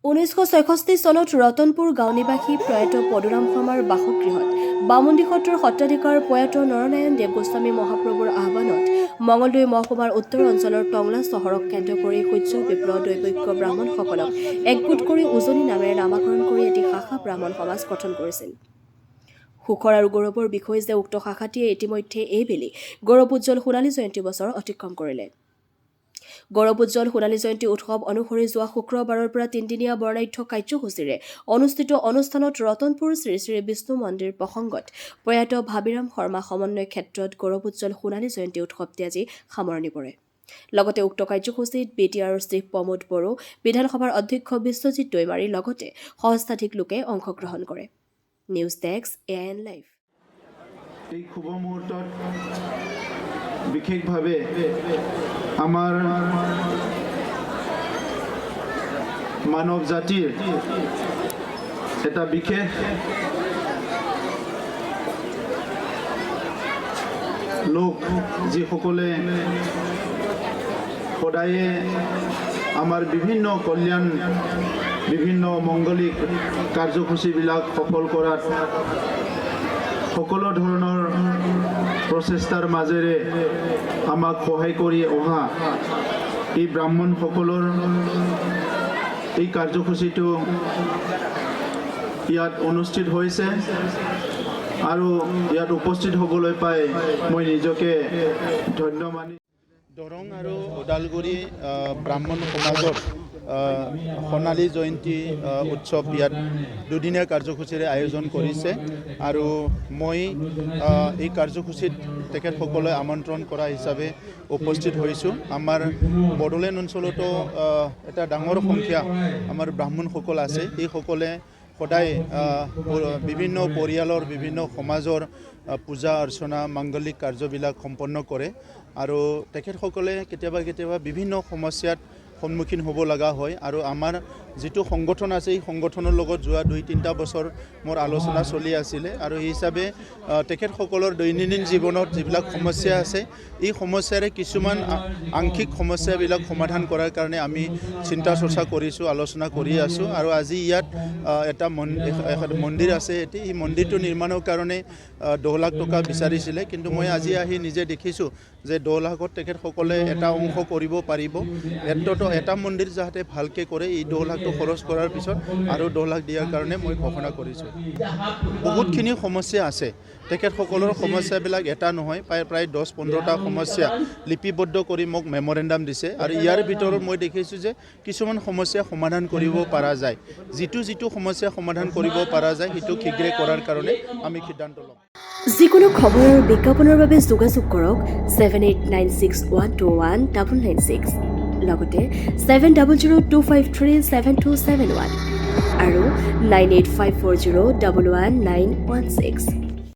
1966 চনত ৰতনপুৰ গাঁও নিবাসী প্ৰয়াত পদুৰাম শৰ্মাৰ বাসগৃহত বামুণ্ডী সত্ৰৰ সত্ৰাধিকাৰ প্ৰয়াত নৰনাৰায়ণ দেৱ গোস্বামী মহাপ্ৰভুৰ আহ্বানত মঙলদৈ মহকুমাৰ উত্তৰ অঞ্চলৰ টংলা চহৰক কেন্দ্ৰ কৰি সূৰ্য বিপ্লৱ দৈবক্য ব্ৰাহ্মণসকলক একগোট কৰি উজনি নামেৰে নামাকৰণ কৰি এটি শাখা ব্ৰাহ্মণ সমাজ গঠন কৰিছিল। সুখৰ আৰু গৌৰৱৰ বিষয় যে উক্ত শাখাটিয়ে ইতিমধ্যে এইবেলি গৌৰৱোজ্জ্বল সোণালী জয়ন্তী বছৰ অতিক্ৰম কৰিলে। গৌৰৱোজ্জ্বল সোণালী জয়ন্তী উৎসৱ অনুসৰি যোৱা শুক্ৰবাৰৰ পৰা তিনিদিনীয়া বৰ্ণাঢ্য কাৰ্যসূচীৰে অনুষ্ঠিত অনুষ্ঠানত ৰতনপুৰ শ্ৰী শ্ৰী বিষ্ণু মন্দিৰ প্ৰসংগত প্ৰয়াত ভাবিৰাম শৰ্মা সমন্বয় ক্ষেত্ৰত গৌৰৱোজ্জ্বল সোণালী জয়ন্তী উৎসৱটি আজি সামৰণি পৰে। লগতে উক্ত কাৰ্যসূচীত BTRৰ চিফ প্ৰমোদ বড়ো, বিধানসভাৰ অধ্যক্ষ বিশ্বজিৎ দৈমাৰীৰ লগতে সহস্ৰাধিক লোকে অংশগ্ৰহণ কৰে। News desk AIN live. এই শুভ মুহূৰ্তত বিশেষভাৱে আমাৰ মানৱ জাতিৰ এটা বিশেষ লোক যিসকলে সদায়ে আমাৰ বিভিন্ন কল্যাণ বিভিন্ন মংগলিক কাৰ্যসূচীবিলাক সফল কৰাত সকলো ধৰণৰ প্ৰচেষ্টাৰ মাজেৰে আমাক সহায় কৰি অহা এই ব্ৰাহ্মণসকলৰ এই কাৰ্যসূচীটো ইয়াত অনুষ্ঠিত হৈছে আৰু ইয়াত উপস্থিত হ'বলৈ পাই মই নিজকে ধন্য মানি দৰং আৰু ওদালগুৰি ব্ৰাহ্মণ সমাজৰ সোণালী জয়ন্তী উৎসৱ ইয়াত দুদিনীয়া কাৰ্যসূচীৰে আয়োজন কৰিছে আৰু মই এই কাৰ্যসূচীত তেখেতসকলে আমন্ত্ৰণ কৰা হিচাপে উপস্থিত হৈছোঁ। আমাৰ বড়োলেণ্ড অঞ্চলতো এটা ডাঙৰ সংখ্যা আমাৰ ব্ৰাহ্মণসকল আছে। এইসকলে সদায় বিভিন্ন পৰিয়ালৰ বিভিন্ন সমাজৰ পূজা অৰ্চনা মাংগলিক কাৰ্যবিলাক সম্পন্ন কৰে আৰু তেখেতসকলে কেতিয়াবা বিভিন্ন সমস্যাত সন্মুখীন হ'ব লগা হয় আৰু আমাৰ যিটো সংগঠন আছে এই সংগঠনৰ লগত যোৱা 2-3 বছৰ মোৰ আলোচনা চলি আছিলে আৰু এই হিচাপে তেখেতসকলৰ দৈনন্দিন জীৱনত যিবিলাক সমস্যা আছে এই সমস্যাৰে কিছুমান আংশিক সমস্যাবিলাক সমাধান কৰাৰ কাৰণে আমি চিন্তা চৰ্চা কৰিছোঁ, আলোচনা কৰি আছোঁ আৰু আজি ইয়াত এটা মন্দিৰ আছে। এই মন্দিৰটো নিৰ্মাণৰ কাৰণে 10 লাখ টকা বিচাৰিছিলে, কিন্তু মই আজি আহি নিজে দেখিছোঁ যে 10 লাখত তেখেতসকলে এটা অংশ কৰিব পাৰিব। এটা মন্দিৰ যাতে ভালকৈ কৰে এই 10 লাখটো খৰচ কৰাৰ পিছত আৰু 10 লাখ দিয়াৰ কাৰণে মই ঘোষণা কৰিছোঁ। বহুতখিনি সমস্যা আছে, তেখেতসকলৰ সমস্যাবিলাক এটা নহয়, প্ৰায় 10-15টা সমস্যা লিপিবদ্ধ কৰি মোক মেমৰেণ্ডাম দিছে আৰু ইয়াৰ ভিতৰত মই দেখিছোঁ যে কিছুমান সমস্যা সমাধান কৰিব পৰা যায়। যিটো সমস্যা সমাধান কৰিব পৰা যায় সেইটো শীঘ্ৰে কৰাৰ কাৰণে আমি সিদ্ধান্ত ল'ম। যিকোনো খবৰ আৰু বিজ্ঞাপনৰ বাবে যোগাযোগ কৰক 7896121996 লগতে 7002537271 আৰু 9854011916।